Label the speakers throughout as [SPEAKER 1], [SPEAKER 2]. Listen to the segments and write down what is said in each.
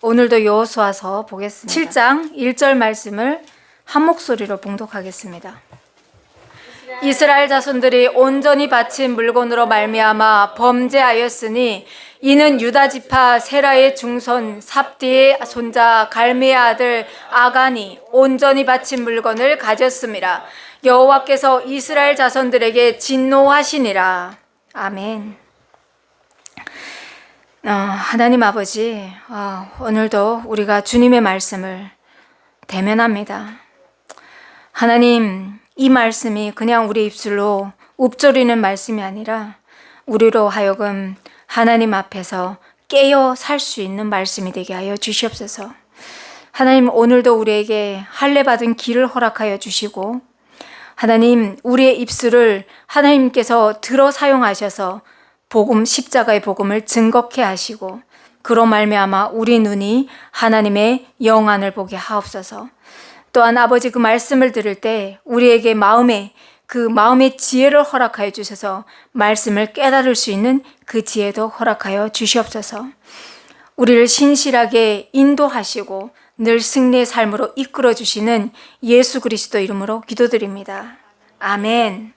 [SPEAKER 1] 오늘도 여호수아서 보겠습니다. 7장 1절 말씀을 한 목소리로 봉독하겠습니다. 이스라엘 자손들이 온전히 바친 물건으로 말미암아 범죄하였으니 이는 유다 지파 세라의 중손 삽디의 손자 갈미의 아들 아간이 온전히 바친 물건을 가졌음이라. 여호와께서 이스라엘 자손들에게 진노하시니라. 아멘. 하나님 아버지, 오늘도 우리가 주님의 말씀을 대면합니다. 하나님, 이 말씀이 그냥 우리 입술로 읊조리는 말씀이 아니라 우리로 하여금 하나님 앞에서 깨어 살 수 있는 말씀이 되게 하여 주시옵소서. 하나님, 오늘도 우리에게 할례 받은 길을 허락하여 주시고, 하나님, 우리의 입술을 하나님께서 들어 사용하셔서 복음, 십자가의 복음을 증거케 하시고, 그로 말미암아 우리 눈이 하나님의 영안을 보게 하옵소서. 또한 아버지, 그 말씀을 들을 때 우리에게 마음의 지혜를 허락하여 주셔서 말씀을 깨달을 수 있는 그 지혜도 허락하여 주시옵소서. 우리를 신실하게 인도하시고 늘 승리의 삶으로 이끌어 주시는 예수 그리스도 이름으로 기도드립니다. 아멘.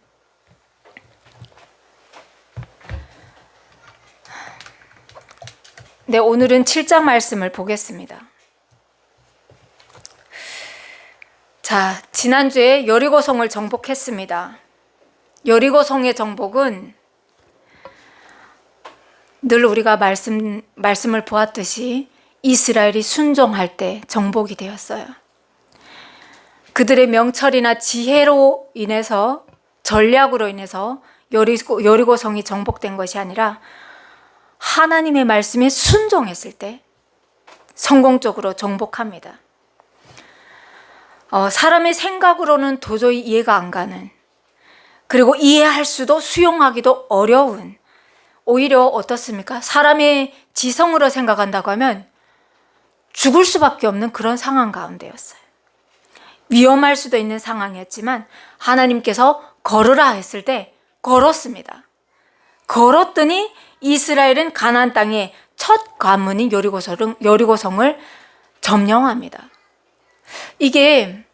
[SPEAKER 1] 네, 오늘은 7장 말씀을 보겠습니다. 자, 지난주에 여리고성을 정복했습니다. 여리고성의 정복은 늘 우리가 말씀을 보았듯이 이스라엘이 순종할 때 정복이 되었어요. 그들의 명철이나 지혜로 인해서, 전략으로 인해서 여리고성이 정복된 것이 아니라 하나님의 말씀에 순종했을 때 성공적으로 정복합니다. 사람의 생각으로는 도저히 이해가 안 가는, 그리고 이해할 수도 수용하기도 어려운, 오히려 어떻습니까? 사람의 지성으로 생각한다고 하면 죽을 수밖에 없는 그런 상황 가운데였어요. 위험할 수도 있는 상황이었지만 하나님께서 걸으라 했을 때 걸었습니다. 걸었더니 이스라엘은 가나안 땅의 첫 관문인 여리고성을 점령합니다. 이게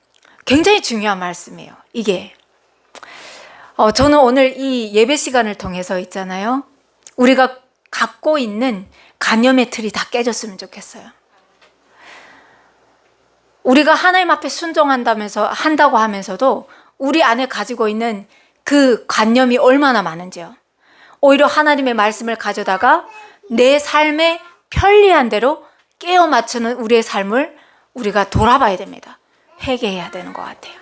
[SPEAKER 1] 굉장히 중요한 말씀이에요. 이게 저는 오늘 이 예배 시간을 통해서 있잖아요, 우리가 갖고 있는 관념의 틀이 다 깨졌으면 좋겠어요. 우리가 하나님 앞에 한다고 하면서도 우리 안에 가지고 있는 그 관념이 얼마나 많은지요. 오히려 하나님의 말씀을 가져다가 내 삶에 편리한 대로 깨어 맞추는 우리의 삶을 우리가 돌아봐야 됩니다. 회개해야 되는 것 같아요.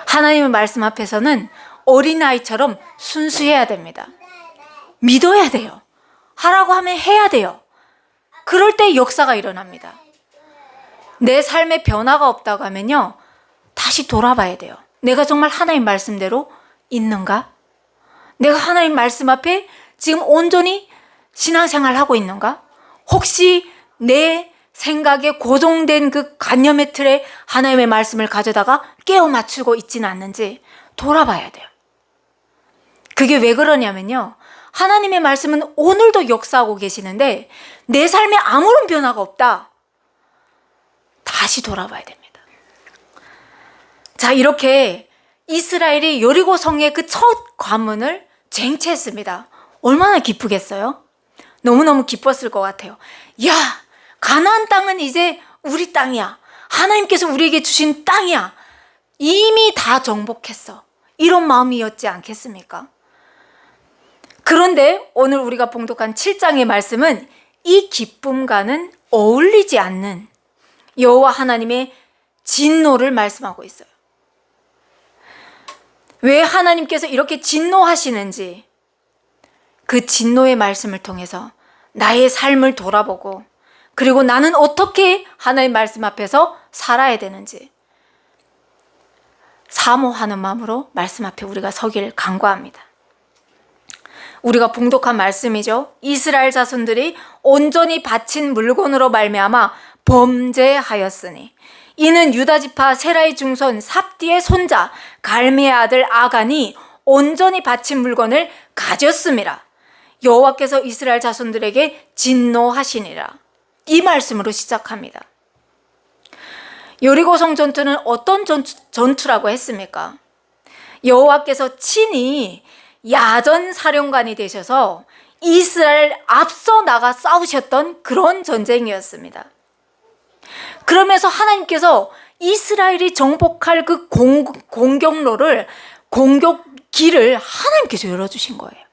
[SPEAKER 1] 하나님의 말씀 앞에서는 어린아이처럼 순수해야 됩니다. 믿어야 돼요. 하라고 하면 해야 돼요. 그럴 때 역사가 일어납니다. 내 삶에 변화가 없다고 하면요, 다시 돌아봐야 돼요. 내가 정말 하나님 말씀대로 있는가? 내가 하나님 말씀 앞에 지금 온전히 신앙생활을 하고 있는가? 혹시 내 생각에 고정된 그 관념의 틀에 하나님의 말씀을 가져다가 깨어 맞추고 있지는 않는지 돌아봐야 돼요. 그게 왜 그러냐면요, 하나님의 말씀은 오늘도 역사하고 계시는데 내 삶에 아무런 변화가 없다. 다시 돌아봐야 됩니다. 자, 이렇게 이스라엘이 여리고성의 그 첫 관문을 쟁취했습니다. 얼마나 기쁘겠어요? 너무너무 기뻤을 것 같아요. 야, 가나안 땅은 이제 우리 땅이야. 하나님께서 우리에게 주신 땅이야. 이미 다 정복했어. 이런 마음이었지 않겠습니까? 그런데 오늘 우리가 봉독한 7장의 말씀은 이 기쁨과는 어울리지 않는 여호와 하나님의 진노를 말씀하고 있어요. 왜 하나님께서 이렇게 진노하시는지, 그 진노의 말씀을 통해서 나의 삶을 돌아보고, 그리고 나는 어떻게 하나님 말씀 앞에서 살아야 되는지 사모하는 마음으로 말씀 앞에 우리가 서기를 간구합니다. 우리가 봉독한 말씀이죠. 이스라엘 자손들이 온전히 바친 물건으로 말미암아 범죄하였으니 이는 유다 지파 세라의 중손 삽디의 손자 갈미의 아들 아간이 온전히 바친 물건을 가졌음이라. 여호와께서 이스라엘 자손들에게 진노하시니라. 이 말씀으로 시작합니다. 여리고성 전투는 어떤 전투라고 했습니까? 여호와께서 친히 야전 사령관이 되셔서 이스라엘 앞서 나가 싸우셨던 그런 전쟁이었습니다. 그러면서 하나님께서 이스라엘이 정복할 그 공격로를, 공격길을 하나님께서 열어주신 거예요.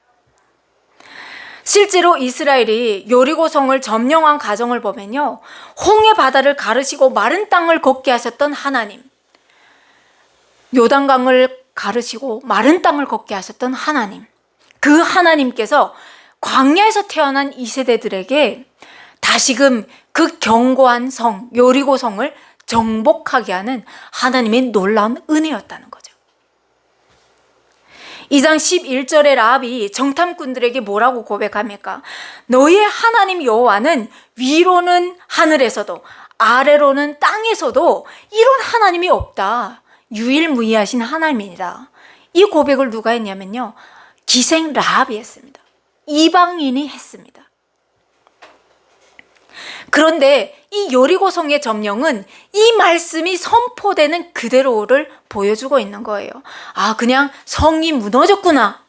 [SPEAKER 1] 실제로 이스라엘이 여리고성을 점령한 과정을 보면요, 홍해 바다를 가르시고 마른 땅을 걷게 하셨던 하나님, 요단강을 가르시고 마른 땅을 걷게 하셨던 하나님, 그 하나님께서 광야에서 태어난 이 세대들에게 다시금 그 견고한 성 여리고성을 정복하게 하는 하나님의 놀라운 은혜였다는 거죠. 2장 11절에 라합이 정탐꾼들에게 뭐라고 고백합니까? 너의 하나님 여호와는 위로는 하늘에서도 아래로는 땅에서도 이런 하나님이 없다. 유일무이하신 하나님이다. 이 고백을 누가 했냐면요, 기생 라합이 했습니다. 이방인이 했습니다. 그런데 이 여리고성의 점령은 이 말씀이 선포되는 그대로를 보여주고 있는 거예요. 아, 그냥 성이 무너졌구나.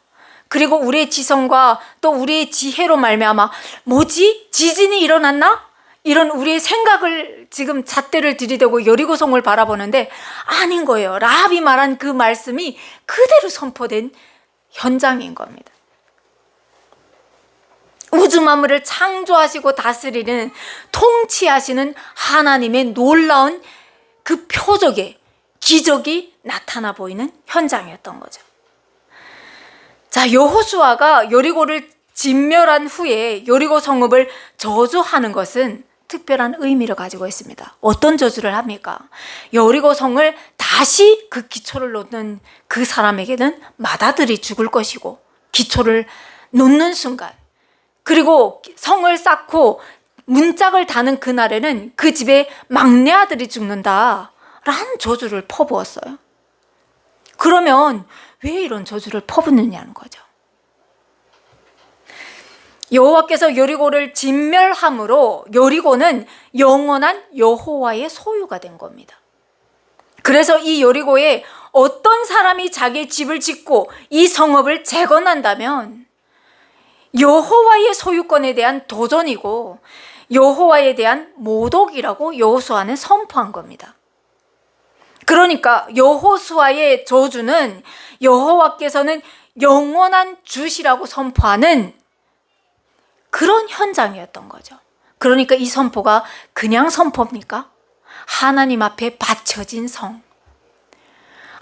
[SPEAKER 1] 그리고 우리의 지성과 또 우리의 지혜로 말미암아 뭐지? 지진이 일어났나? 이런 우리의 생각을 지금 잣대를 들이대고 여리고성을 바라보는데 아닌 거예요. 라합이 말한 그 말씀이 그대로 선포된 현장인 겁니다. 우주 만물을 창조하시고 다스리는, 통치하시는 하나님의 놀라운 그 표적의 기적이 나타나 보이는 현장이었던 거죠. 자, 여호수아가 여리고를 진멸한 후에 여리고 성읍을 저주하는 것은 특별한 의미를 가지고 있습니다. 어떤 저주를 합니까? 여리고 성을 다시 그 기초를 놓는 그 사람에게는 맏아들이 죽을 것이고, 기초를 놓는 순간, 그리고 성을 쌓고 문짝을 다는 그날에는 그 집에 막내 아들이 죽는다 라는 저주를 퍼부었어요. 그러면 왜 이런 저주를 퍼붓느냐는 거죠. 여호와께서 여리고를 진멸함으로 여리고는 영원한 여호와의 소유가 된 겁니다. 그래서 이 여리고에 어떤 사람이 자기 집을 짓고 이 성읍을 재건한다면 여호와의 소유권에 대한 도전이고 여호와에 대한 모독이라고 여호수아는 선포한 겁니다. 그러니까 여호수아의 저주는 여호와께서는 영원한 주시라고 선포하는 그런 현장이었던 거죠. 그러니까 이 선포가 그냥 선포입니까? 하나님 앞에 바쳐진 성,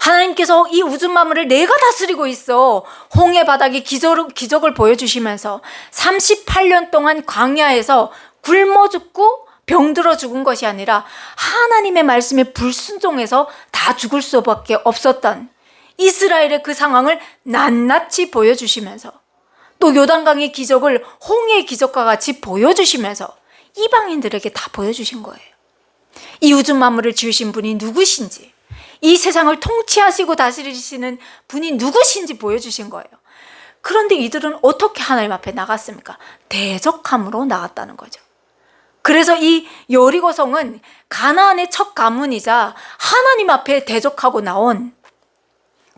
[SPEAKER 1] 하나님께서 이 우주 만물을 내가 다스리고 있어 홍해 바닥에 기적을 보여주시면서 38년 동안 광야에서 굶어 죽고 병들어 죽은 것이 아니라 하나님의 말씀에 불순종해서 다 죽을 수밖에 없었던 이스라엘의 그 상황을 낱낱이 보여주시면서 또 요단강의 기적을 홍해의 기적과 같이 보여주시면서 이방인들에게 다 보여주신 거예요. 이 우주 만물을 지으신 분이 누구신지, 이 세상을 통치하시고 다스리시는 분이 누구신지 보여주신 거예요. 그런데 이들은 어떻게 하나님 앞에 나갔습니까? 대적함으로 나갔다는 거죠. 그래서 이 여리고성은 가나안의 첫 가문이자 하나님 앞에 대적하고 나온,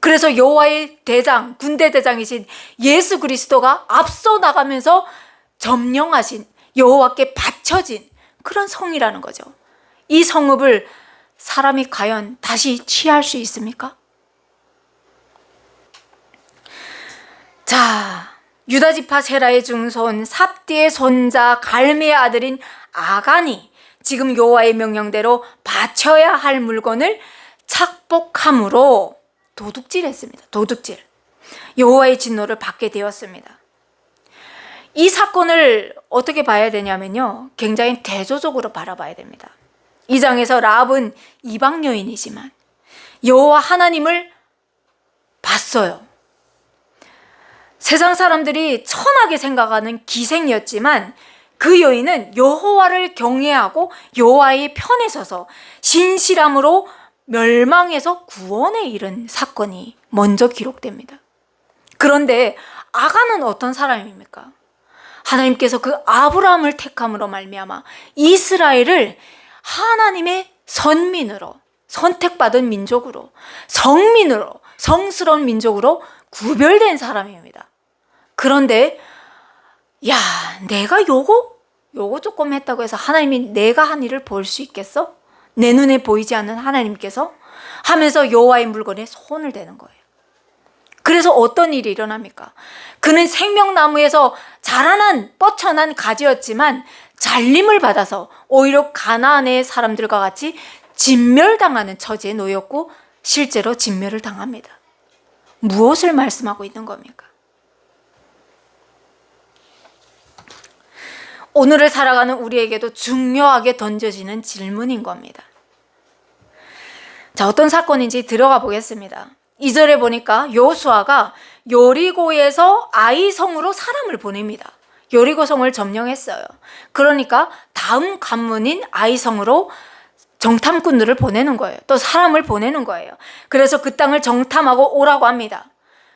[SPEAKER 1] 그래서 여호와의 대장, 군대 대장이신 예수 그리스도가 앞서 나가면서 점령하신, 여호와께 바쳐진 그런 성이라는 거죠. 이 성읍을 사람이 과연 다시 취할 수 있습니까? 자, 유다지파 세라의 증손 삽디의 손자 갈미의 아들인 아간이 지금 여호와의 명령대로 바쳐야 할 물건을 착복함으로 도둑질했습니다. 도둑질. 여호와의 진노를 받게 되었습니다. 이 사건을 어떻게 봐야 되냐면요, 굉장히 대조적으로 바라봐야 됩니다. 이 장에서 라합은 이방 여인이지만 여호와 하나님을 봤어요. 세상 사람들이 천하게 생각하는 기생이었지만 그 여인은 여호와를 경외하고 여호와의 편에 서서 신실함으로 멸망에서 구원에 이른 사건이 먼저 기록됩니다. 그런데 아간은 어떤 사람입니까? 하나님께서 그 아브라함을 택함으로 말미암아 이스라엘을 하나님의 선민으로, 선택받은 민족으로, 성민으로, 성스러운 민족으로 구별된 사람입니다. 그런데 야, 내가 요거 조금 했다고 해서 하나님이 내가 한 일을 볼 수 있겠어? 내 눈에 보이지 않는 하나님께서 하면서 여호와의 물건에 손을 대는 거예요. 그래서 어떤 일이 일어납니까? 그는 생명나무에서 자라난 뻗쳐난 가지였지만 잘림을 받아서 오히려 가나안의 사람들과 같이 진멸당하는 처지에 놓였고 실제로 진멸을 당합니다. 무엇을 말씀하고 있는 겁니까? 오늘을 살아가는 우리에게도 중요하게 던져지는 질문인 겁니다. 자, 어떤 사건인지 들어가 보겠습니다. 2절에 보니까 여호수아가 여리고에서 아이성으로 사람을 보냅니다. 여리고성을 점령했어요. 그러니까 다음 관문인 아이성으로 정탐꾼들을 보내는 거예요. 또 사람을 보내는 거예요. 그래서 그 땅을 정탐하고 오라고 합니다.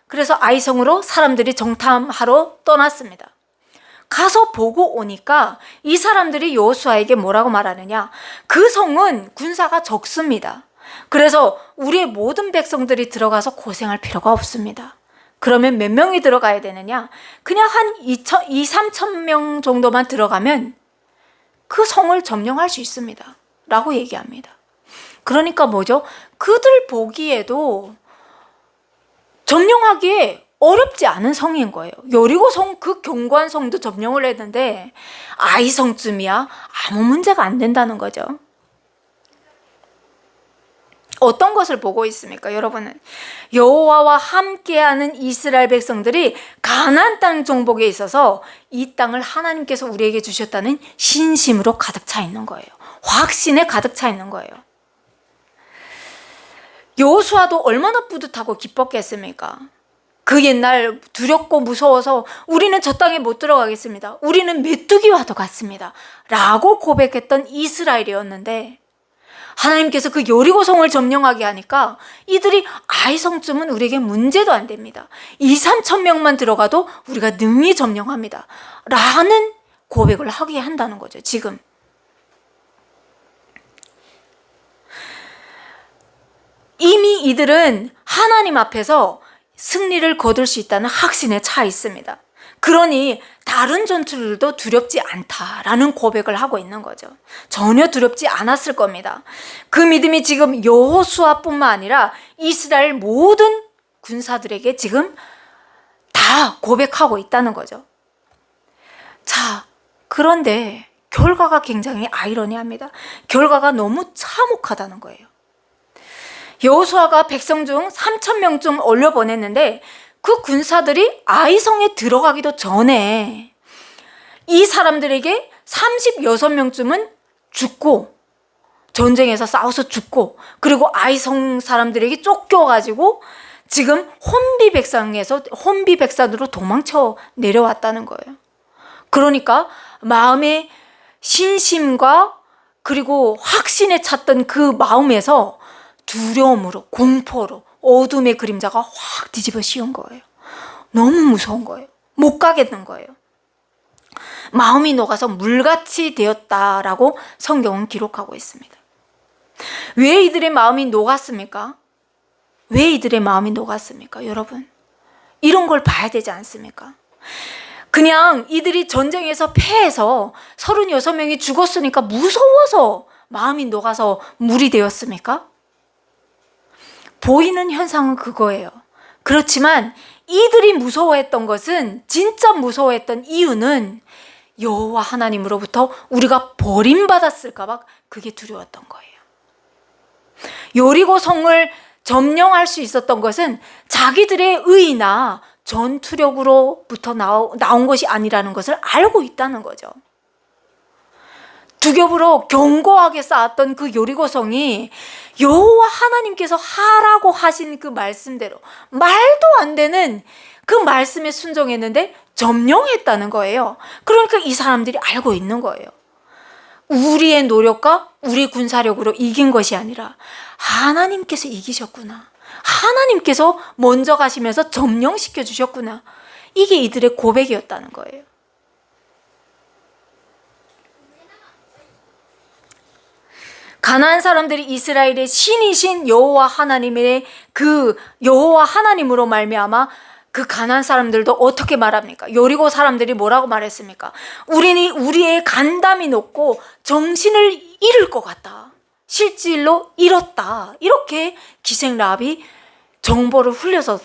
[SPEAKER 1] 그래서 아이성으로 사람들이 정탐하러 떠났습니다. 가서 보고 오니까 이 사람들이 여호수아에게 뭐라고 말하느냐? 그 성은 군사가 적습니다. 그래서 우리의 모든 백성들이 들어가서 고생할 필요가 없습니다. 그러면 몇 명이 들어가야 되느냐? 그냥 한 2,3천 명 정도만 들어가면 그 성을 점령할 수 있습니다. 라고 얘기합니다. 그러니까 뭐죠? 그들 보기에도 점령하기에 어렵지 않은 성인 거예요. 여리고성 그 견고한 성도 점령을 했는데 아이성쯤이야 아무 문제가 안 된다는 거죠. 어떤 것을 보고 있습니까? 여러분은 여호와와 함께하는 이스라엘 백성들이 가나안 땅 정복에 있어서 이 땅을 하나님께서 우리에게 주셨다는 신심으로 가득 차 있는 거예요. 확신에 가득 차 있는 거예요. 여호수아도 얼마나 뿌듯하고 기뻤겠습니까? 그 옛날 두렵고 무서워서 우리는 저 땅에 못 들어가겠습니다. 우리는 메뚜기와도 같습니다. 라고 고백했던 이스라엘이었는데 하나님께서 그 여리고성을 점령하게 하니까 이들이 아이성쯤은 우리에게 문제도 안 됩니다. 2,3천 명만 들어가도 우리가 능히 점령합니다. 라는 고백을 하게 한다는 거죠. 지금. 이미 이들은 하나님 앞에서 승리를 거둘 수 있다는 확신에 차 있습니다. 그러니 다른 전투들도 두렵지 않다라는 고백을 하고 있는 거죠. 전혀 두렵지 않았을 겁니다. 그 믿음이 지금 여호수아뿐만 아니라 이스라엘 모든 군사들에게 지금 다 고백하고 있다는 거죠. 자, 그런데 결과가 굉장히 아이러니합니다. 결과가 너무 참혹하다는 거예요. 여호수아가 백성 중 3,000명쯤 올려보냈는데 그 군사들이 아이성에 들어가기도 전에 이 사람들에게 36명쯤은 죽고 전쟁에서 싸워서 죽고 그리고 아이성 사람들에게 쫓겨가지고 지금 혼비백산으로 도망쳐 내려왔다는 거예요. 그러니까 마음의 신심과 그리고 확신에 찼던 그 마음에서 두려움으로 공포로 어둠의 그림자가 확 뒤집어 씌운 거예요. 너무 무서운 거예요. 못 가겠는 거예요. 마음이 녹아서 물같이 되었다라고 성경은 기록하고 있습니다. 왜 이들의 마음이 녹았습니까? 왜 이들의 마음이 녹았습니까? 여러분, 이런 걸 봐야 되지 않습니까? 그냥 이들이 전쟁에서 패해서 36명이 죽었으니까 무서워서 마음이 녹아서 물이 되었습니까? 보이는 현상은 그거예요. 그렇지만 이들이 무서워했던 것은, 진짜 무서워했던 이유는 여호와 하나님으로부터 우리가 버림받았을까 봐 그게 두려웠던 거예요. 여리고 성을 점령할 수 있었던 것은 자기들의 의나 전투력으로부터 나온 것이 아니라는 것을 알고 있다는 거죠. 두 겹으로 견고하게 쌓았던 그 여리고성이 여호와 하나님께서 하라고 하신 그 말씀대로 말도 안 되는 그 말씀에 순종했는데 점령했다는 거예요. 그러니까 이 사람들이 알고 있는 거예요. 우리의 노력과 우리 군사력으로 이긴 것이 아니라 하나님께서 이기셨구나. 하나님께서 먼저 가시면서 점령시켜 주셨구나. 이게 이들의 고백이었다는 거예요. 가나안 사람들이 이스라엘의 신이신 여호와 하나님의 그 여호와 하나님으로 말미암아 그 가나안 사람들도 어떻게 말합니까? 여리고 사람들이 뭐라고 말했습니까? 우리의 간담이 높고 정신을 잃을 것 같다. 실질로 잃었다. 이렇게 기생 라합이 정보를 흘려서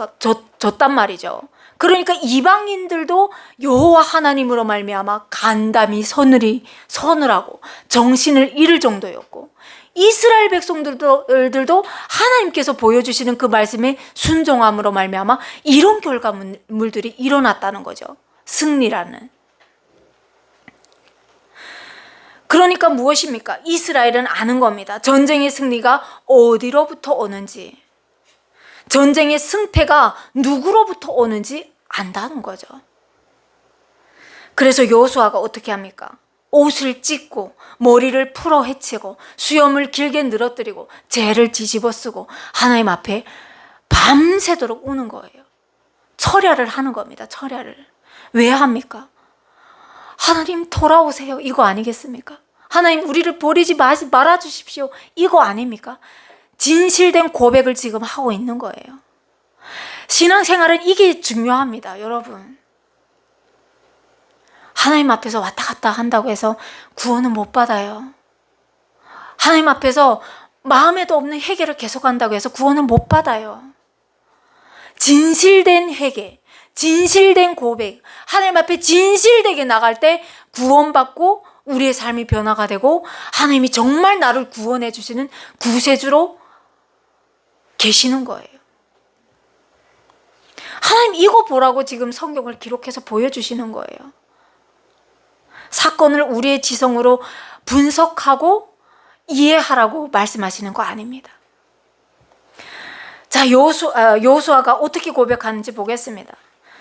[SPEAKER 1] 줬단 말이죠. 그러니까 이방인들도 여호와 하나님으로 말미암아 간담이 서늘하고 정신을 잃을 정도였고, 이스라엘 백성들도 하나님께서 보여주시는 그 말씀에 순종함으로 말미암아 이런 결과물들이 일어났다는 거죠. 승리라는. 그러니까 무엇입니까? 이스라엘은 아는 겁니다. 전쟁의 승리가 어디로부터 오는지, 전쟁의 승패가 누구로부터 오는지 안다는 거죠. 그래서 여호수아가 어떻게 합니까? 옷을 찢고 머리를 풀어 헤치고 수염을 길게 늘어뜨리고 재를 뒤집어 쓰고 하나님 앞에 밤새도록 우는 거예요. 철야를 하는 겁니다. 철야를. 왜 합니까? 하나님 돌아오세요, 이거 아니겠습니까? 하나님 우리를 버리지 말아 주십시오, 이거 아닙니까? 진실된 고백을 지금 하고 있는 거예요. 신앙생활은 이게 중요합니다, 여러분. 하나님 앞에서 왔다 갔다 한다고 해서 구원은 못 받아요. 하나님 앞에서 마음에도 없는 회개를 계속한다고 해서 구원은 못 받아요. 진실된 회개, 진실된 고백, 하나님 앞에 진실되게 나갈 때 구원받고 우리의 삶이 변화가 되고 하나님이 정말 나를 구원해 주시는 구세주로 계시는 거예요. 하나님 이거 보라고 지금 성경을 기록해서 보여주시는 거예요. 사건을 우리의 지성으로 분석하고 이해하라고 말씀하시는 거 아닙니다. 자, 여호수아가 어떻게 고백하는지 보겠습니다.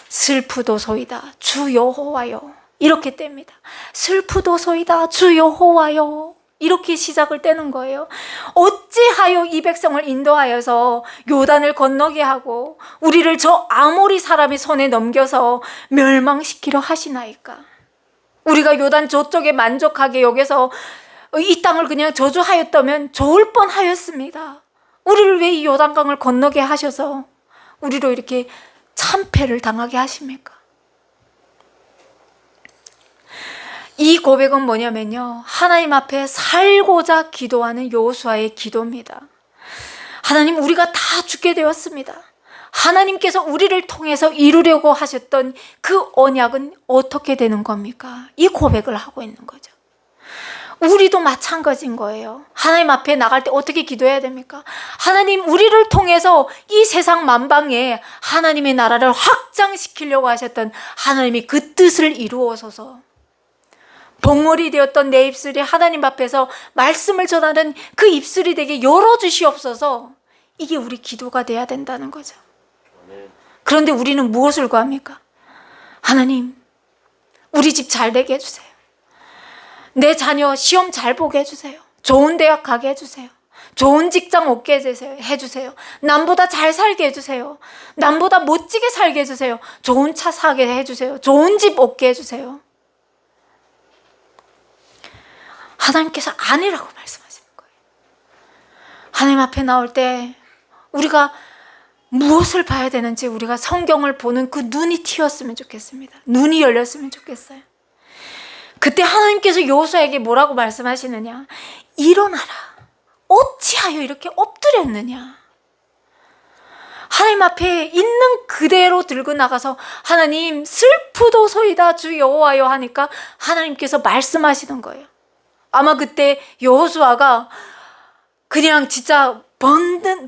[SPEAKER 1] 슬프도소이다 주 여호와여, 이렇게 뗍니다. 슬프도소이다 주 여호와여, 이렇게 시작을 떼는 거예요. 어찌하여 이 백성을 인도하여서 요단을 건너게 하고 우리를 저 아모리 사람의 손에 넘겨서 멸망시키려 하시나이까. 우리가 요단 저쪽에 만족하게 여기서 이 땅을 그냥 저주하였다면 좋을 뻔하였습니다. 우리를 왜 이 요단강을 건너게 하셔서 우리로 이렇게 참패를 당하게 하십니까? 이 고백은 뭐냐면요, 하나님 앞에 살고자 기도하는 여호수아의 기도입니다. 하나님, 우리가 다 죽게 되었습니다. 하나님께서 우리를 통해서 이루려고 하셨던 그 언약은 어떻게 되는 겁니까? 이 고백을 하고 있는 거죠. 우리도 마찬가지인 거예요. 하나님 앞에 나갈 때 어떻게 기도해야 됩니까? 하나님, 우리를 통해서 이 세상 만방에 하나님의 나라를 확장시키려고 하셨던 하나님이 그 뜻을 이루어서서 벙어리 되었던 내 입술이 하나님 앞에서 말씀을 전하는 그 입술이 되게 열어주시옵소서. 이게 우리 기도가 돼야 된다는 거죠. 그런데 우리는 무엇을 구합니까? 하나님, 우리 집 잘 되게 해주세요. 내 자녀 시험 잘 보게 해주세요. 좋은 대학 가게 해주세요. 좋은 직장 얻게 해주세요. 남보다 잘 살게 해주세요. 남보다 멋지게 살게 해주세요. 좋은 차 사게 해주세요. 좋은 집 얻게 해주세요. 하나님께서 아니라고 말씀하시는 거예요. 하나님 앞에 나올 때 우리가 무엇을 봐야 되는지 우리가 성경을 보는 그 눈이 튀었으면 좋겠습니다. 눈이 열렸으면 좋겠어요. 그때 하나님께서 여호수아에게 뭐라고 말씀하시느냐? 일어나라. 어찌하여 이렇게 엎드렸느냐? 하나님 앞에 있는 그대로 들고 나가서 하나님, 슬프도소이다 주 여호와여 하니까 하나님께서 말씀하시는 거예요. 아마 그때 여호수아가 그냥 진짜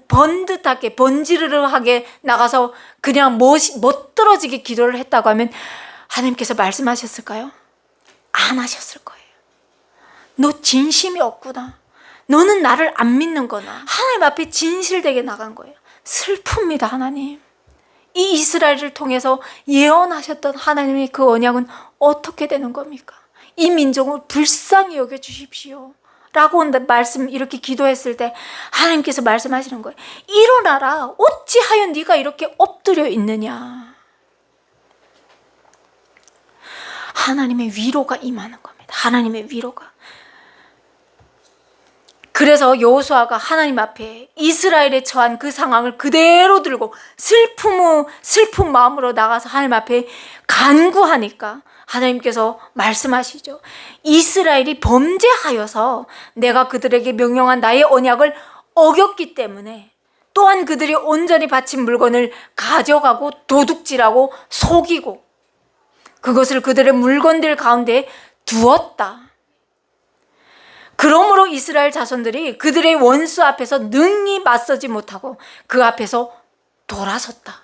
[SPEAKER 1] 번듯하게 번지르르하게 나가서 그냥 멋들어지게 기도를 했다고 하면 하나님께서 말씀하셨을까요? 안 하셨을 거예요. 너 진심이 없구나. 너는 나를 안 믿는구나. 하나님 앞에 진실되게 나간 거예요. 슬픕니다, 하나님. 이 이스라엘을 통해서 예언하셨던 하나님의 그 언약은 어떻게 되는 겁니까? 이 민족을 불쌍히 여겨주십시오 라고 말씀 이렇게 기도했을 때 하나님께서 말씀하시는 거예요. 일어나라. 어찌하여 네가 이렇게 엎드려 있느냐. 하나님의 위로가 임하는 겁니다. 하나님의 위로가. 그래서 여호수아가 하나님 앞에 이스라엘에 처한 그 상황을 그대로 들고 슬픈 마음으로 나가서 하나님 앞에 간구하니까 하나님께서 말씀하시죠. 이스라엘이 범죄하여서 내가 그들에게 명령한 나의 언약을 어겼기 때문에, 또한 그들이 온전히 바친 물건을 가져가고 도둑질하고 속이고 그것을 그들의 물건들 가운데 두었다. 그러므로 이스라엘 자손들이 그들의 원수 앞에서 능히 맞서지 못하고 그 앞에서 돌아섰다.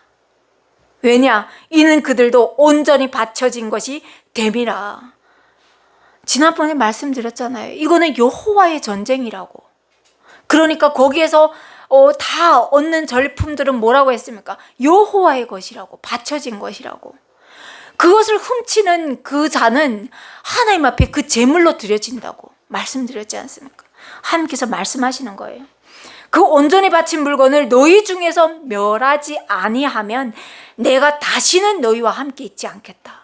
[SPEAKER 1] 왜냐? 이는 그들도 온전히 바쳐진 것이 됨이라. 지난번에 말씀드렸잖아요. 이거는 여호와의 전쟁이라고. 그러니까 거기에서 다 얻는 절품들은 뭐라고 했습니까? 여호와의 것이라고, 바쳐진 것이라고. 그것을 훔치는 그 자는 하나님 앞에 그 제물로 드려진다고 말씀드렸지 않습니까? 하나님께서 말씀하시는 거예요. 그 온전히 바친 물건을 너희 중에서 멸하지 아니하면 내가 다시는 너희와 함께 있지 않겠다.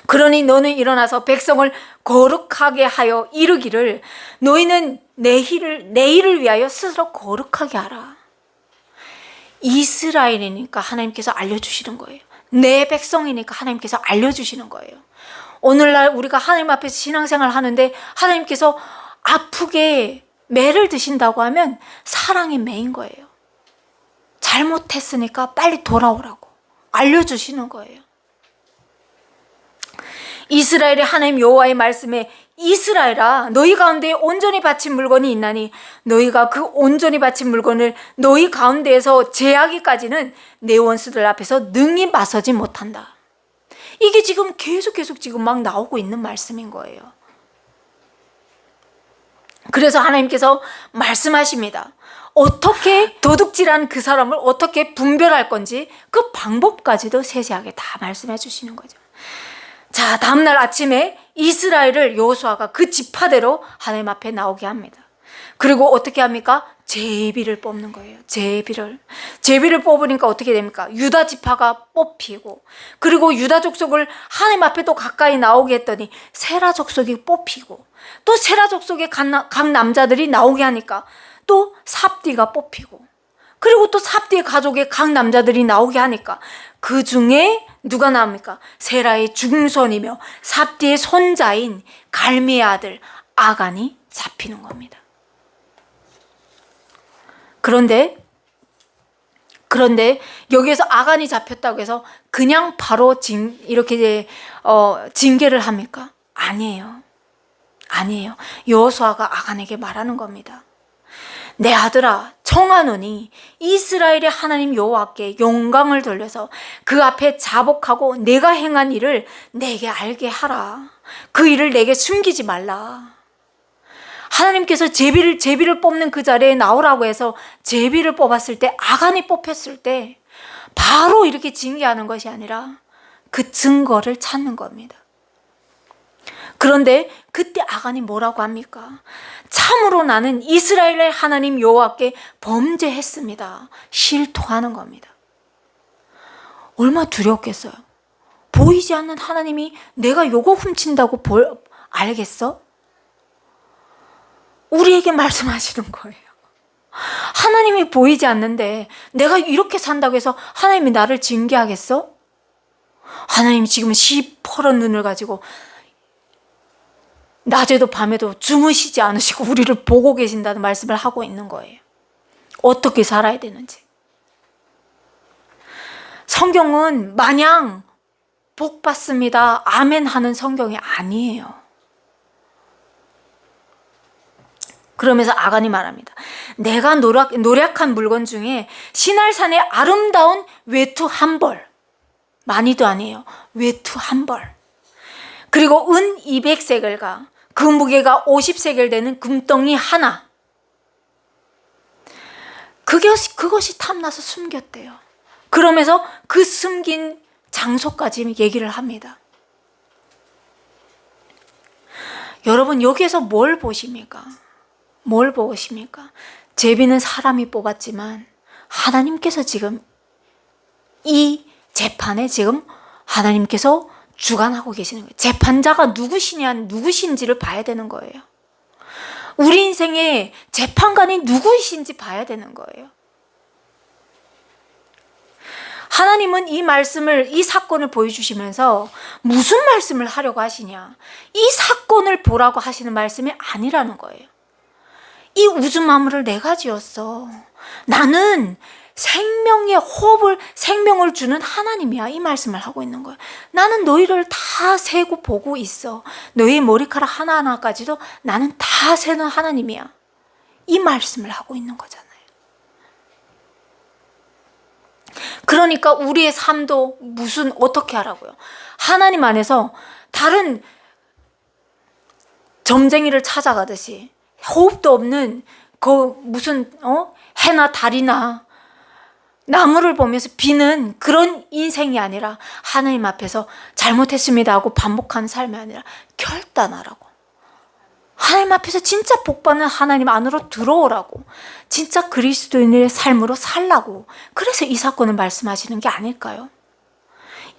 [SPEAKER 1] 그러니 너는 일어나서 백성을 거룩하게 하여 이르기를 너희는 내일을 위하여 스스로 거룩하게 하라. 이스라엘이니까 하나님께서 알려주시는 거예요. 내 백성이니까 하나님께서 알려주시는 거예요. 오늘날 우리가 하나님 앞에서 신앙생활 하는데 하나님께서 아프게 매를 드신다고 하면 사랑의 매인 거예요. 잘못했으니까 빨리 돌아오라고 알려주시는 거예요. 이스라엘의 하나님 여호와의 말씀에 이스라엘아 너희 가운데 온전히 바친 물건이 있나니 너희가 그 온전히 바친 물건을 너희 가운데에서 제하기까지는 내 원수들 앞에서 능히 맞서지 못한다. 이게 지금 계속 지금 막 나오고 있는 말씀인 거예요. 그래서 하나님께서 말씀하십니다. 어떻게 도둑질한 그 사람을 어떻게 분별할 건지 그 방법까지도 세세하게 다 말씀해 주시는 거죠. 자, 다음날 아침에 이스라엘을 여호수아가 그 지파대로 하나님 앞에 나오게 합니다. 그리고 어떻게 합니까? 제비를 뽑는 거예요. 제비를 뽑으니까 어떻게 됩니까? 유다 지파가 뽑히고, 그리고 유다 족속을 하나님 앞에 또 가까이 나오게 했더니 세라 족속이 뽑히고, 또 세라 족속의 각 남자들이 나오게 하니까 또 삽디가 뽑히고, 그리고 또 삽디의 가족의 각 남자들이 나오게 하니까 그 중에 누가 나옵니까? 세라의 중손이며 삽디의 손자인 갈미의 아들 아간이 잡히는 겁니다. 그런데 여기에서 아간이 잡혔다고 해서 그냥 바로 이렇게 징계를 합니까? 아니에요. 여호수아가 아간에게 말하는 겁니다. 내 아들아, 청하노니 이스라엘의 하나님 여호와께 영광을 돌려서 그 앞에 자복하고 내가 행한 일을 내게 알게 하라. 그 일을 내게 숨기지 말라. 하나님께서 제비를 뽑는 그 자리에 나오라고 해서 제비를 뽑았을 때, 아간이 뽑혔을 때 바로 이렇게 징계하는 것이 아니라 그 증거를 찾는 겁니다. 그런데 그때 아간이 뭐라고 합니까? 참으로 나는 이스라엘의 하나님 여호와께 범죄했습니다. 실토하는 겁니다. 얼마나 두렵겠어요. 보이지 않는 하나님이 내가 요거 훔친다고 알겠어? 우리에게 말씀하시는 거예요. 하나님이 보이지 않는데 내가 이렇게 산다고 해서 하나님이 나를 징계하겠어? 하나님이 지금 시퍼런 눈을 가지고 낮에도 밤에도 주무시지 않으시고 우리를 보고 계신다는 말씀을 하고 있는 거예요. 어떻게 살아야 되는지. 성경은 마냥 복 받습니다, 아멘 하는 성경이 아니에요. 그러면서 아간이 말합니다. 내가 노력한 물건 중에 시날산의 아름다운 외투 한 벌, 많이도 아니에요, 외투 한 벌, 그리고 은 200세겔과 그 무게가 50세겔 되는 금덩이 하나, 그것이 탐나서 숨겼대요. 그러면서 그 숨긴 장소까지 얘기를 합니다. 여러분, 여기에서 뭘 보십니까? 제비는 사람이 뽑았지만 하나님께서 지금 이 재판에 지금 하나님께서 주관하고 계시는 거예요. 재판자가 누구신지를 봐야 되는 거예요. 우리 인생의 재판관이 누구이신지 봐야 되는 거예요. 하나님은 이 말씀을, 이 사건을 보여주시면서 무슨 말씀을 하려고 하시냐? 이 사건을 보라고 하시는 말씀이 아니라는 거예요. 이 우주 만물을 내가 지었어. 나는 생명의 호흡을, 생명을 주는 하나님이야. 이 말씀을 하고 있는 거예요. 나는 너희를 다 세고 보고 있어. 너희 머리카락 하나하나까지도 나는 다 세는 하나님이야. 이 말씀을 하고 있는 거잖아요. 그러니까 우리의 삶도 어떻게 하라고요? 하나님 안에서 다른 점쟁이를 찾아가듯이 호흡도 없는 해나 달이나 나무를 보면서 비는 그런 인생이 아니라 하나님 앞에서 잘못했습니다 하고 반복하는 삶이 아니라 결단하라고. 하나님 앞에서 진짜 복받는 하나님 안으로 들어오라고. 진짜 그리스도인의 삶으로 살라고. 그래서 이 사건을 말씀하시는 게 아닐까요?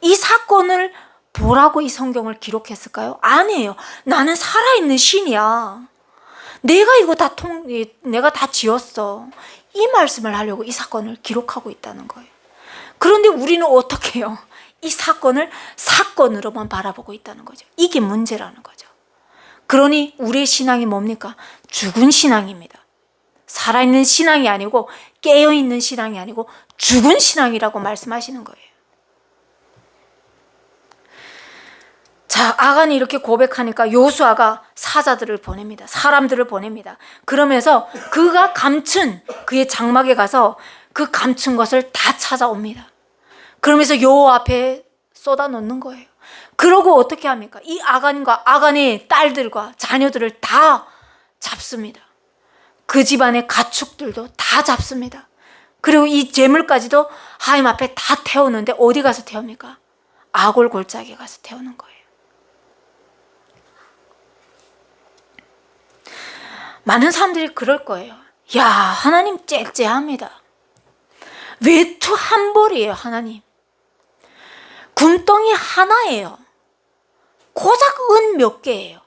[SPEAKER 1] 이 사건을 보라고 이 성경을 기록했을까요? 아니에요. 나는 살아있는 신이야. 내가 다 지었어. 이 말씀을 하려고 이 사건을 기록하고 있다는 거예요. 그런데 우리는 어떻게 해요? 이 사건을 사건으로만 바라보고 있다는 거죠. 이게 문제라는 거죠. 그러니 우리의 신앙이 뭡니까? 죽은 신앙입니다. 살아있는 신앙이 아니고, 깨어있는 신앙이 아니고 죽은 신앙이라고 말씀하시는 거예요. 자, 아간이 이렇게 고백하니까 요수아가 사자들을 보냅니다. 사람들을 보냅니다. 그러면서 그가 감춘 그의 장막에 가서 그 감춘 것을 다 찾아옵니다. 그러면서 여호와 앞에 쏟아놓는 거예요. 그러고 어떻게 합니까? 이 아간과 아간의 딸들과 자녀들을 다 잡습니다. 그 집안의 가축들도 다 잡습니다. 그리고 이 재물까지도 하나님 앞에 다 태우는데 어디 가서 태웁니까? 아골 골짜기에 가서 태우는 거예요. 많은 사람들이 그럴 거예요. 야, 하나님 째째합니다. 외투 한 벌이에요, 하나님. 금덩이 하나예요. 고작 은 몇 개예요.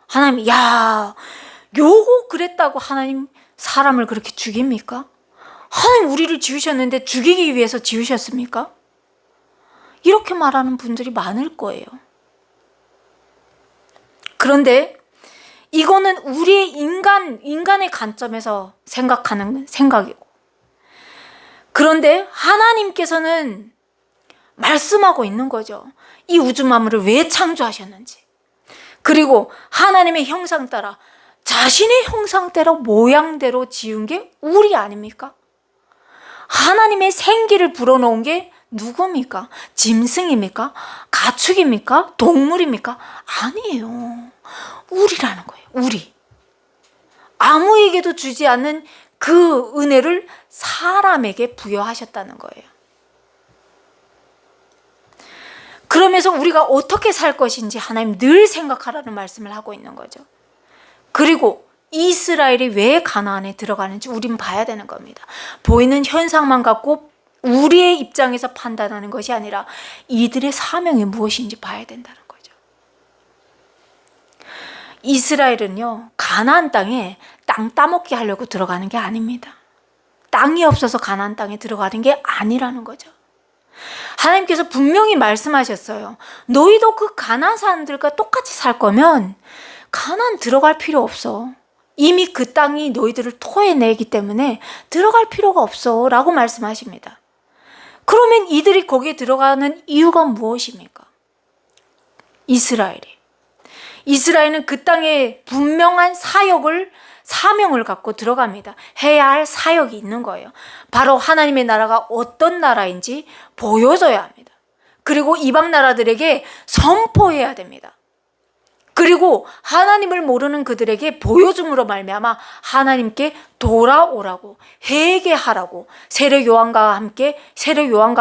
[SPEAKER 1] 하나님, 야, 요거 그랬다고 하나님 사람을 그렇게 죽입니까? 하나님 우리를 지으셨는데 죽이기 위해서 지으셨습니까? 이렇게 말하는 분들이 많을 거예요. 그런데 이거는 우리의 인간의 관점에서 생각하는 생각이고, 그런데 하나님께서는 말씀하고 있는 거죠. 이 우주 만물을 왜 창조하셨는지. 그리고 하나님의 형상 따라, 자신의 형상대로 모양대로 지은 게 우리 아닙니까? 하나님의 생기를 불어넣은 게 누굽니까? 짐승입니까? 가축입니까? 동물입니까? 아니에요. 우리라는 거예요. 우리. 아무에게도 주지 않는 그 은혜를 사람에게 부여하셨다는 거예요. 그러면서 우리가 어떻게 살 것인지 하나님 늘 생각하라는 말씀을 하고 있는 거죠. 그리고 이스라엘이 왜 가나안에 들어가는지 우린 봐야 되는 겁니다. 보이는 현상만 갖고 우리의 입장에서 판단하는 것이 아니라 이들의 사명이 무엇인지 봐야 된다는 거죠. 이스라엘은요, 가나안 땅에 땅 따먹게 하려고 들어가는 게 아닙니다. 땅이 없어서 가나안 땅에 들어가는 게 아니라는 거죠. 하나님께서 분명히 말씀하셨어요. 너희도 그 가나안 사람들과 똑같이 살 거면 가나안 들어갈 필요 없어. 이미 그 땅이 너희들을 토해내기 때문에 들어갈 필요가 없어 라고 말씀하십니다. 그러면 이들이 거기에 들어가는 이유가 무엇입니까? 이스라엘은 그 땅에 분명한 사명을 갖고 들어갑니다. 해야 할 사역이 있는 거예요. 바로 하나님의 나라가 어떤 나라인지 보여줘야 합니다. 그리고 이방 나라들에게 선포해야 됩니다. 그리고 하나님을 모르는 그들에게 보여줌으로 말미암아 하나님께 돌아오라고, 회개하라고, 세례 요한과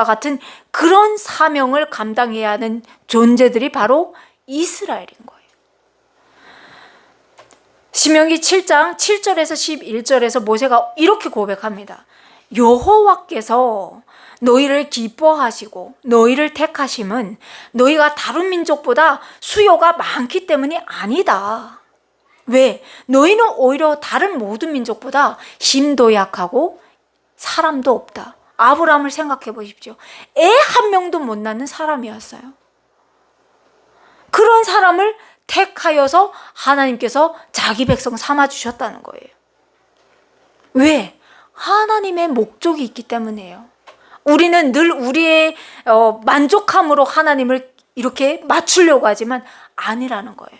[SPEAKER 1] 같은 그런 사명을 감당해야 하는 존재들이 바로 이스라엘인 거예요. 신명기 7장 7절에서 11절에서 모세가 이렇게 고백합니다. 여호와께서 너희를 기뻐하시고 너희를 택하심은 너희가 다른 민족보다 수요가 많기 때문이 아니다. 왜? 너희는 오히려 다른 모든 민족보다 힘도 약하고 사람도 없다. 아브라함을 생각해 보십시오. 애 한 명도 못 낳는 사람이었어요. 그런 사람을 택하여서 하나님께서 자기 백성 삼아 주셨다는 거예요. 왜? 하나님의 목적이 있기 때문이에요. 우리는 늘 우리의 만족함으로 하나님을 이렇게 맞추려고 하지만 아니라는 거예요.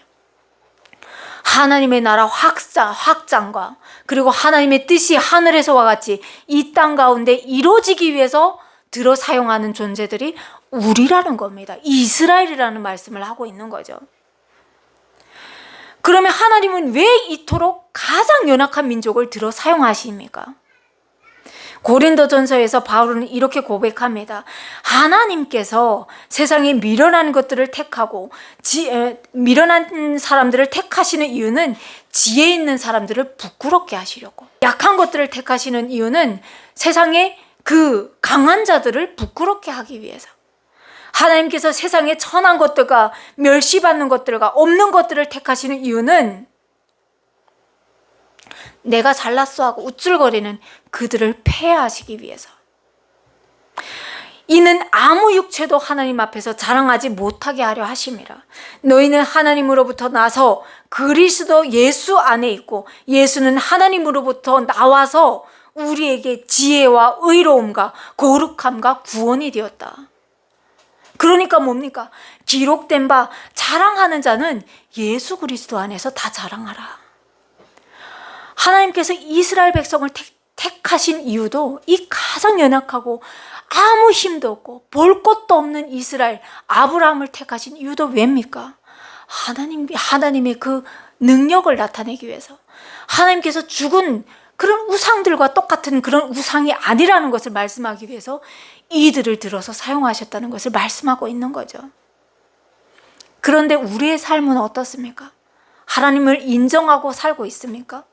[SPEAKER 1] 하나님의 나라 확장과 그리고 하나님의 뜻이 하늘에서와 같이 이 땅 가운데 이루어지기 위해서 들어 사용하는 존재들이 우리라는 겁니다. 이스라엘이라는 말씀을 하고 있는 거죠. 그러면 하나님은 왜 이토록 가장 연약한 민족을 들어 사용하십니까? 고린도전서에서 바울은 이렇게 고백합니다. 하나님께서 세상에 미련한 것들을 택하고 미련한 사람들을 택하시는 이유는 지혜 있는 사람들을 부끄럽게 하시려고, 약한 것들을 택하시는 이유는 세상에 그 강한 자들을 부끄럽게 하기 위해서, 하나님께서 세상에 천한 것들과 멸시받는 것들과 없는 것들을 택하시는 이유는 내가 잘났어 하고 우쭐거리는 그들을 폐하시기 위해서. 이는 아무 육체도 하나님 앞에서 자랑하지 못하게 하려 하심이라. 너희는 하나님으로부터 나서 그리스도 예수 안에 있고 예수는 하나님으로부터 나와서 우리에게 지혜와 의로움과 거룩함과 구원이 되었다. 그러니까 뭡니까? 기록된 바 자랑하는 자는 예수 그리스도 안에서 다 자랑하라. 하나님께서 이스라엘 백성을 택하신 이유도 이 가장 연약하고 아무 힘도 없고 볼 것도 없는 이스라엘 아브라함을 택하신 이유도 왜입니까? 하나님의 그 능력을 나타내기 위해서, 하나님께서 죽은 그런 우상들과 똑같은 그런 우상이 아니라는 것을 말씀하기 위해서 이들을 들어서 사용하셨다는 것을 말씀하고 있는 거죠. 그런데 우리의 삶은 어떻습니까? 하나님을 인정하고 살고 있습니까?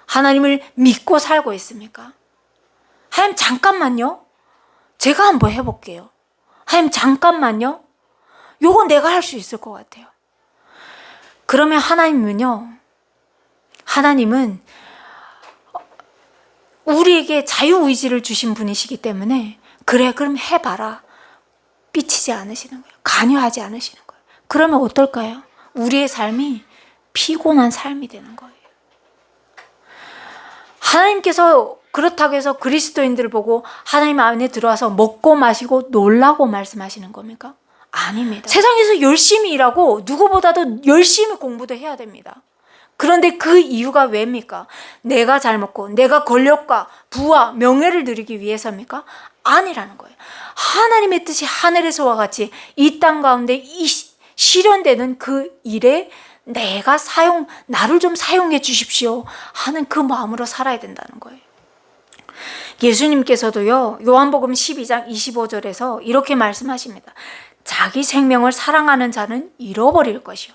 [SPEAKER 1] 하나님을 믿고 살고 있습니까? 하나님 잠깐만요. 제가 한번 해볼게요. 하나님 잠깐만요. 요거 내가 할 수 있을 것 같아요. 그러면 하나님은 우리에게 자유의지를 주신 분이시기 때문에 그래 그럼 해봐라 삐치지 않으시는 거예요. 관여하지 않으시는 거예요. 그러면 어떨까요? 우리의 삶이 피곤한 삶이 되는 거예요. 하나님께서 그렇다고 해서 그리스도인들을 보고 하나님 안에 들어와서 먹고 마시고 놀라고 말씀하시는 겁니까? 아닙니다. 세상에서 열심히 일하고 누구보다도 열심히 공부도 해야 됩니다. 그런데 그 이유가 왜입니까? 내가 잘 먹고 내가 권력과 부와 명예를 누리기 위해서입니까? 아니라는 거예요. 하나님의 뜻이 하늘에서와 같이 이 땅 가운데 실현되는 그 일에 나를 좀 사용해 주십시오 하는 그 마음으로 살아야 된다는 거예요. 예수님께서도요, 요한복음 12장 25절에서 이렇게 말씀하십니다. 자기 생명을 사랑하는 자는 잃어버릴 것이요,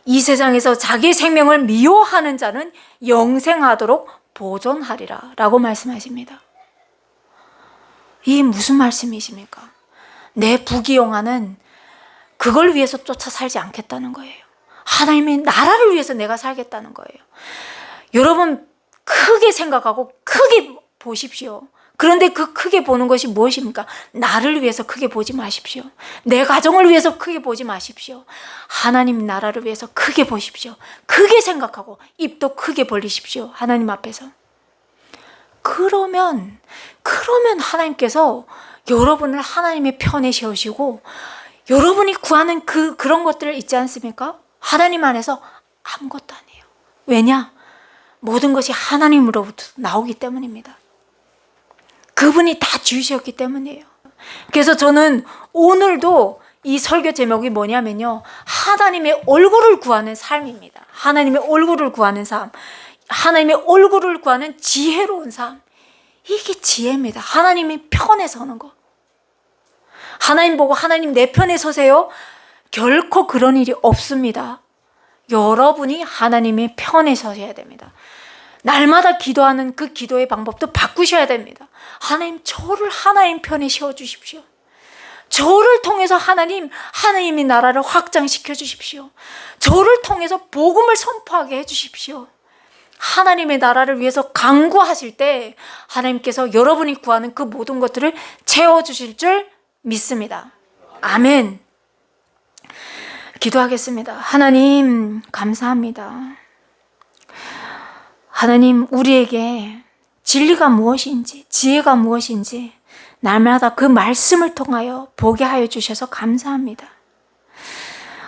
[SPEAKER 1] 이 세상에서 자기 생명을 미워하는 자는 영생하도록 보존하리라 라고 말씀하십니다. 이게 무슨 말씀이십니까? 내 부귀영화는 그걸 위해서 쫓아 살지 않겠다는 거예요. 하나님의 나라를 위해서 내가 살겠다는 거예요. 여러분 크게 생각하고 크게 보십시오. 그런데 그 크게 보는 것이 무엇입니까? 나를 위해서 크게 보지 마십시오. 내 가정을 위해서 크게 보지 마십시오. 하나님 나라를 위해서 크게 보십시오. 크게 생각하고 입도 크게 벌리십시오. 하나님 앞에서. 그러면 하나님께서 여러분을 하나님의 편에 세우시고 여러분이 구하는 그런 것들을 있지 않습니까? 하나님 안에서 아무것도 아니에요. 왜냐? 모든 것이 하나님으로부터 나오기 때문입니다. 그분이 다 주셨기 때문이에요. 그래서 저는 오늘도 이 설교 제목이 뭐냐면요, 하나님의 얼굴을 구하는 삶입니다. 하나님의 얼굴을 구하는 삶, 하나님의 얼굴을 구하는 지혜로운 삶. 이게 지혜입니다. 하나님의 편에 서는 거. 하나님 보고 하나님 내 편에 서세요? 결코 그런 일이 없습니다. 여러분이 하나님의 편에 서셔야 됩니다. 날마다 기도하는 그 기도의 방법도 바꾸셔야 됩니다. 하나님, 저를 하나님 편에 세워주십시오. 저를 통해서 하나님의 나라를 확장시켜 주십시오. 저를 통해서 복음을 선포하게 해 주십시오. 하나님의 나라를 위해서 간구하실 때 하나님께서 여러분이 구하는 그 모든 것들을 채워주실 줄 믿습니다. 아멘. 기도하겠습니다. 하나님 감사합니다. 하나님, 우리에게 진리가 무엇인지, 지혜가 무엇인지 날마다 그 말씀을 통하여 보게 하여 주셔서 감사합니다.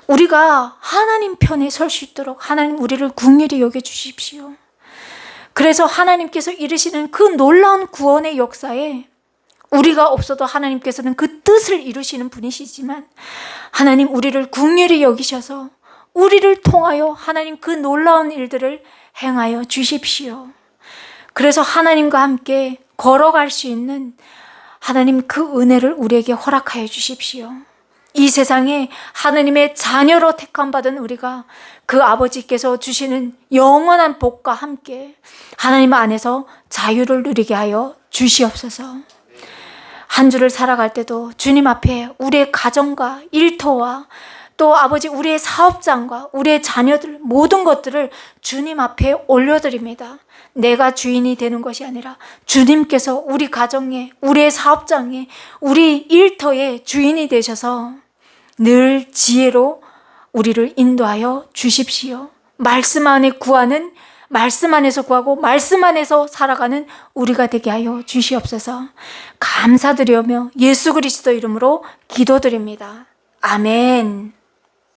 [SPEAKER 1] 우리가 하나님 편에 설 수 있도록 하나님 우리를 긍휼히 여겨 주십시오. 그래서 하나님께서 이루시는 그 놀라운 구원의 역사에 우리가 없어도 하나님께서는 그 뜻을 이루시는 분이시지만 하나님 우리를 긍휼히 여기셔서 우리를 통하여 하나님 그 놀라운 일들을 행하여 주십시오. 그래서 하나님과 함께 걸어갈 수 있는 하나님 그 은혜를 우리에게 허락하여 주십시오. 이 세상에 하나님의 자녀로 택함받은 우리가 그 아버지께서 주시는 영원한 복과 함께 하나님 안에서 자유를 누리게 하여 주시옵소서. 한 주를 살아갈 때도 주님 앞에 우리의 가정과 일터와 또 아버지 우리의 사업장과 우리의 자녀들 모든 것들을 주님 앞에 올려드립니다. 내가 주인이 되는 것이 아니라 주님께서 우리 가정에, 우리의 사업장에, 우리 일터에 주인이 되셔서 늘 지혜로 우리를 인도하여 주십시오. 말씀 안에 구하는, 말씀 안에서 구하고 말씀 안에서 살아가는 우리가 되게 하여 주시옵소서. 감사드리며 예수 그리스도 이름으로 기도드립니다. 아멘.